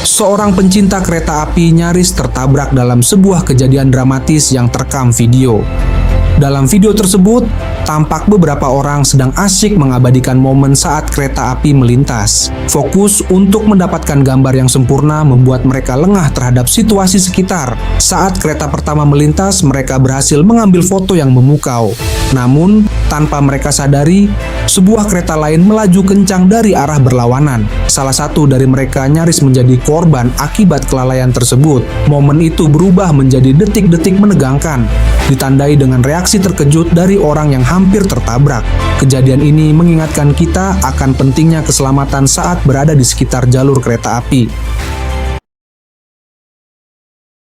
Seorang pencinta kereta api nyaris tertabrak dalam sebuah kejadian dramatis yang terekam video. Dalam video tersebut, tampak beberapa orang sedang asyik mengabadikan momen saat kereta api melintas. Fokus untuk mendapatkan gambar yang sempurna membuat mereka lengah terhadap situasi sekitar. Saat kereta pertama melintas, mereka berhasil mengambil foto yang memukau. Namun, tanpa mereka sadari, sebuah kereta lain melaju kencang dari arah berlawanan. Salah satu dari mereka nyaris menjadi korban akibat kelalaian tersebut. Momen itu berubah menjadi detik-detik menegangkan, ditandai dengan reaksi terkejut dari orang yang hampir tertabrak. Kejadian ini mengingatkan kita akan pentingnya keselamatan saat berada di sekitar jalur kereta api.